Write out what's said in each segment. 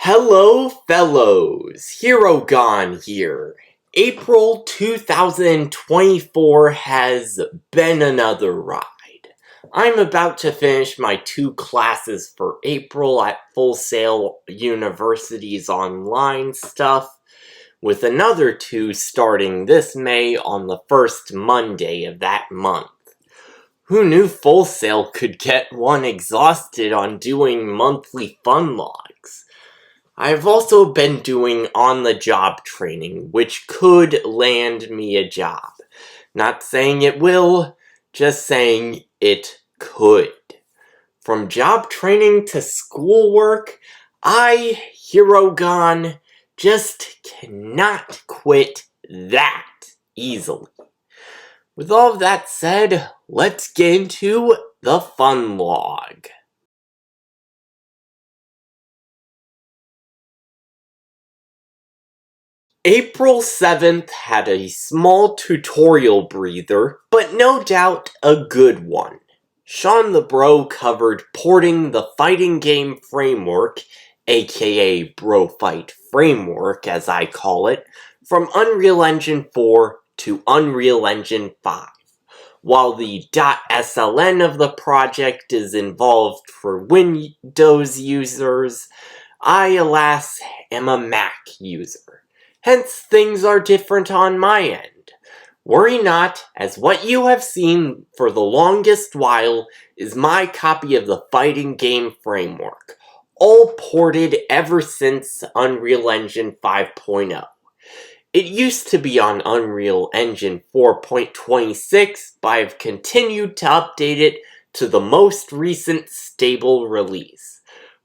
Hello fellows, Herogon here. April 2024 has been another ride. I'm about to finish my 2 classes for April at Full Sail University's online stuff, with another 2 starting this May on the first Monday of that month. Who knew Full Sail could get one exhausted on doing monthly Funlogs? I've also been doing on-the-job training, which could land me a job. Not saying it will, just saying it could. From job training to schoolwork, Herogon, just cannot quit that easily. With all of that said, let's get into the Funlog. April 7th had a small tutorial breather, but no doubt a good one. Sean the Bro covered porting the fighting game framework, aka Bro Fight Framework as I call it, from Unreal Engine 4 to Unreal Engine 5. While the .sln of the project is involved for Windows users, I, alas, am a Mac user. Hence, things are different on my end. Worry not, as what you have seen for the longest while is my copy of the fighting game framework, all ported ever since Unreal Engine 5.0. It used to be on Unreal Engine 4.26, but I've continued to update it to the most recent stable release.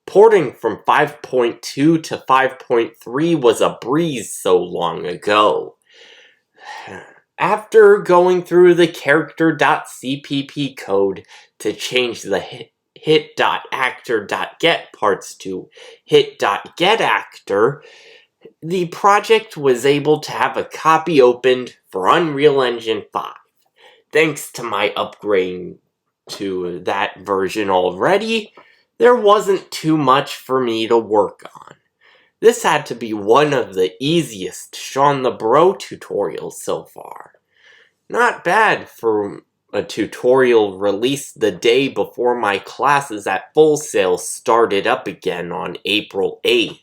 Porting from 5.2 to 5.3 was a breeze so long ago. After going through the character.cpp code to change the hit.actor.get parts to hit.getActor, the project was able to have a copy opened for Unreal Engine 5. Thanks to my upgrading to that version already, there wasn't too much for me to work on. This had to be one of the easiest Sean the Bro tutorials so far. Not bad for a tutorial released the day before my classes at Full Sail started up again on April 8th.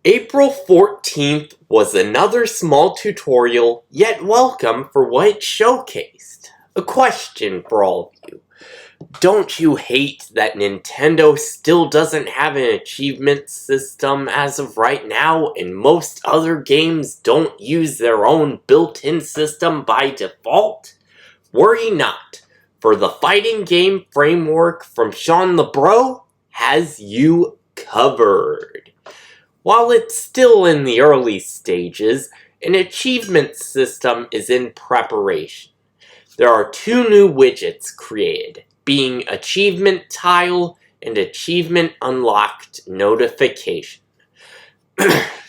April 14th was another small tutorial, yet welcome for what it showcased. A question for all of you. Don't you hate that Nintendo still doesn't have an achievement system as of right now, and most other games don't use their own built-in system by default? Worry not, for the fighting game framework from Sean the Bro has you covered. While it's still in the early stages, an achievement system is in preparation. There are 2 new widgets created, being Achievement Tile and Achievement Unlocked Notification.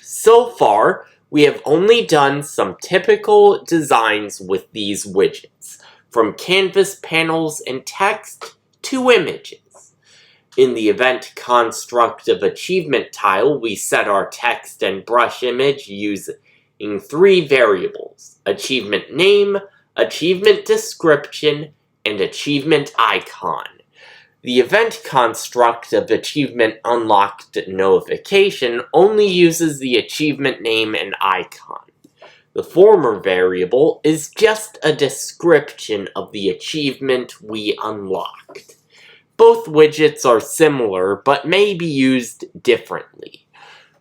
So far, we have only done some typical designs with these widgets, from canvas panels and text to images. In the event construct of Achievement Tile, we set our text and brush image using 3 variables: Achievement Name, Achievement Description, and Achievement Icon. The event construct of Achievement Unlocked Notification only uses the achievement name and icon. The former variable is just a description of the achievement we unlocked. Both widgets are similar, but may be used differently.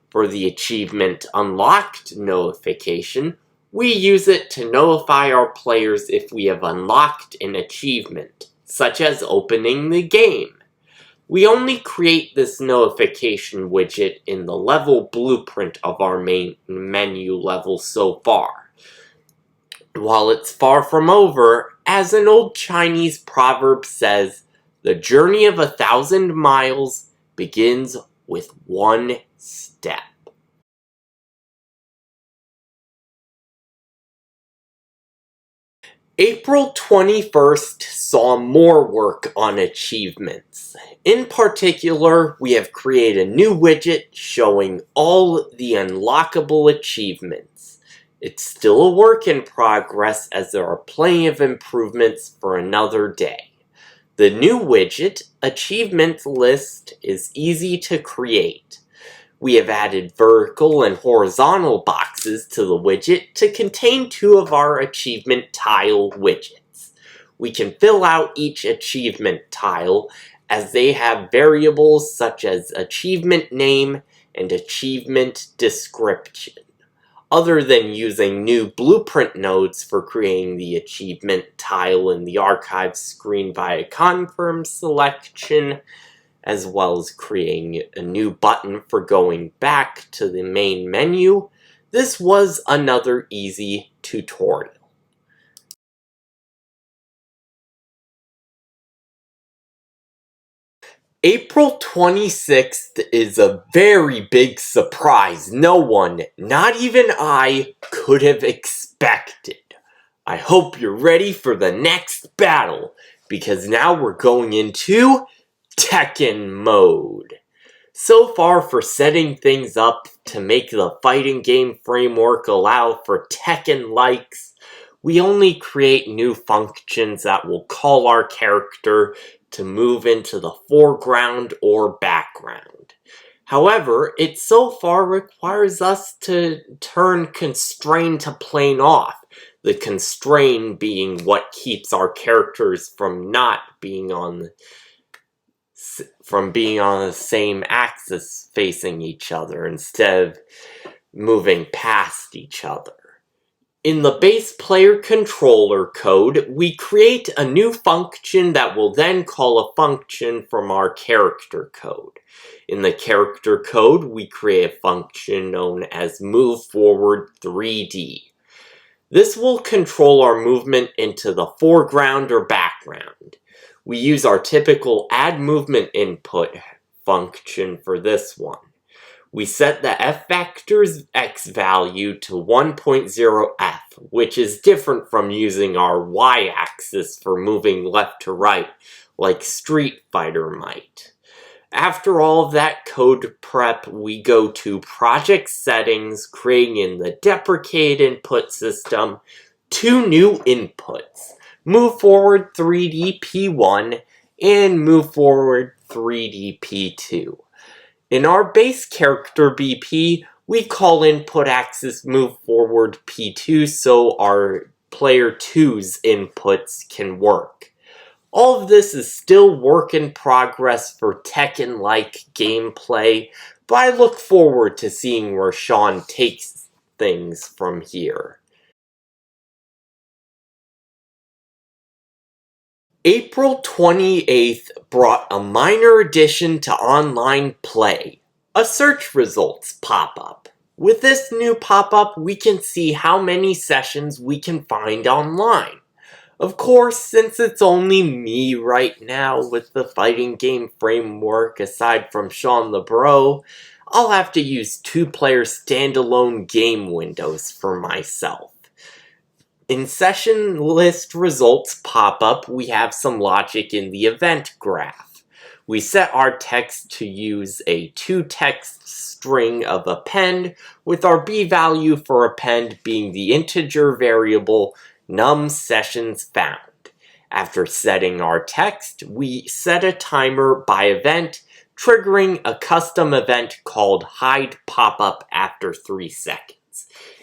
For the Achievement Unlocked Notification, we use it to notify our players if we have unlocked an achievement, such as opening the game. We only create this notification widget in the level blueprint of our main menu level so far. While it's far from over, as an old Chinese proverb says, the journey of 1,000 miles begins with 1 step. April 21st saw more work on achievements. In particular, we have created a new widget showing all the unlockable achievements. It's still a work in progress as there are plenty of improvements for another day. The new widget, Achievements List, is easy to create. We have added vertical and horizontal boxes to the widget to contain two of our achievement tile widgets. We can fill out each achievement tile as they have variables such as achievement name and achievement description. Other than using new blueprint nodes for creating the achievement tile in the archive screen via confirm selection, as well as creating a new button for going back to the main menu, this was another easy tutorial. April 26th is a very big surprise no one, not even I, could have expected. I hope you're ready for the next battle, because now we're going into Tekken mode. So far for setting things up to make the fighting game framework allow for Tekken likes, we only create new functions that will call our character to move into the foreground or background. However, it so far requires us to turn constrain to plain off, the constrain being what keeps our characters from being on the same axis facing each other instead of moving past each other. In the base player controller code, we create a new function that will then call a function from our character code. In the character code, we create a function known as move forward 3D. This will control our movement into the foreground or background. We use our typical add movement input function for this one. We set the f-vector's x value to 1.0f, which is different from using our y-axis for moving left to right, like Street Fighter might. After all of that code prep, we go to Project Settings, creating in the deprecate input system two new inputs. Move forward 3D P1 and move forward 3D P2. In our base character BP, we call input axis move forward P2 so our player 2's inputs can work. All of this is still work in progress for Tekken-like gameplay, but I look forward to seeing where Sean takes things from here. April 28th brought a minor addition to online play, a search results pop-up. With this new pop-up, we can see how many sessions we can find online. Of course, since it's only me right now with the fighting game framework aside from Sean the Bro, I'll have to use two-player standalone game windows for myself. In session list results pop-up, we have some logic in the event graph. We set our text to use a two-text string of append, with our b value for append being the integer variable num sessions found. After setting our text, we set a timer by event, triggering a custom event called hide pop-up after 3 seconds.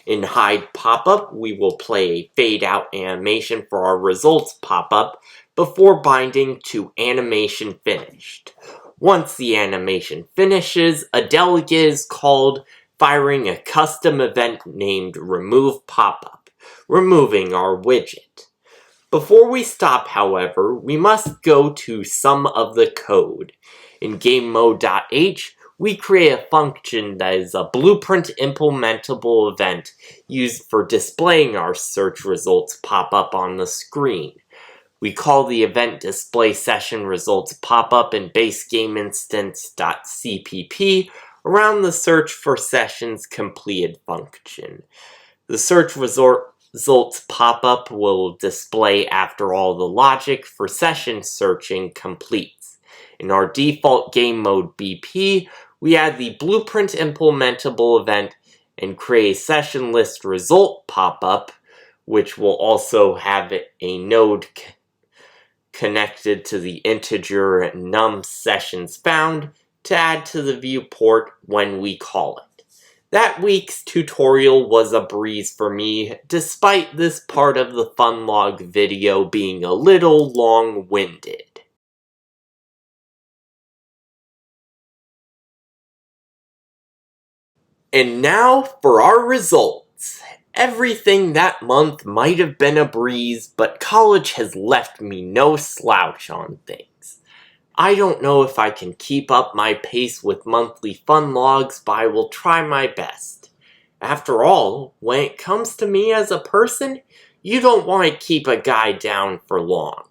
In hide pop-up, we will play a fade-out animation for our results pop-up before binding to animation finished. Once the animation finishes, a delegate is called, firing a custom event named remove pop-up, removing our widget. Before we stop, however, we must go to some of the code. In GameMode.h, we create a function that is a blueprint implementable event used for displaying our search results pop-up on the screen. We call the event display session results pop-up in base game instance.cpp around the search for sessions completed function. The search result results pop-up will display after all the logic for session searching completes. In our default game mode BP, we add the blueprint implementable event and create a session list result pop-up, which will also have a node connected to the integer num sessions found to add to the viewport when we call it. That week's tutorial was a breeze for me, despite this part of the Funlog video being a little long-winded. And now for our results. Everything that month might have been a breeze, but college has left me no slouch on things. I don't know if I can keep up my pace with monthly fun logs, but I will try my best. After all, when it comes to me as a person, you don't want to keep a guy down for long.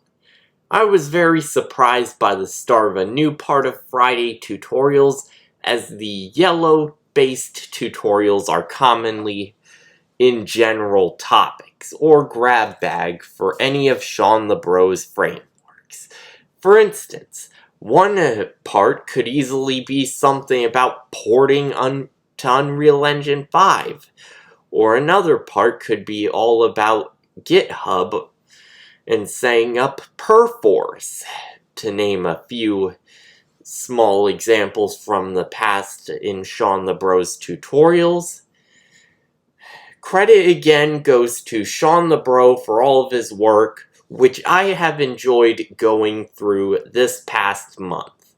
I was very surprised by the start of a new part of Friday tutorials, as the yellow-based tutorials are commonly in general topics, or grab bag for any of Sean the Bro's frameworks. For instance, one part could easily be something about porting to Unreal Engine 5, or another part could be all about GitHub and setting up Perforce, to name a few small examples from the past in Sean the Bro's tutorials. Credit again goes to Sean the Bro for all of his work, which I have enjoyed going through this past month.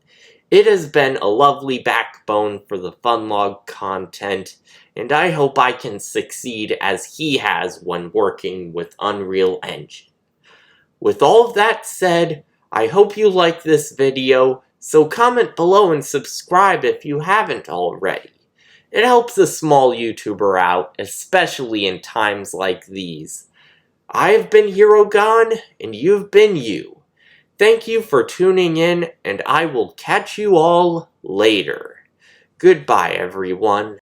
It has been a lovely backbone for the Funlog content, and I hope I can succeed as he has when working with Unreal Engine. With all of that said, I hope you like this video, so comment below and subscribe if you haven't already. It helps a small YouTuber out, especially in times like these. I have been Herogon, and you've been you. Thank you for tuning in, and I will catch you all later. Goodbye, everyone.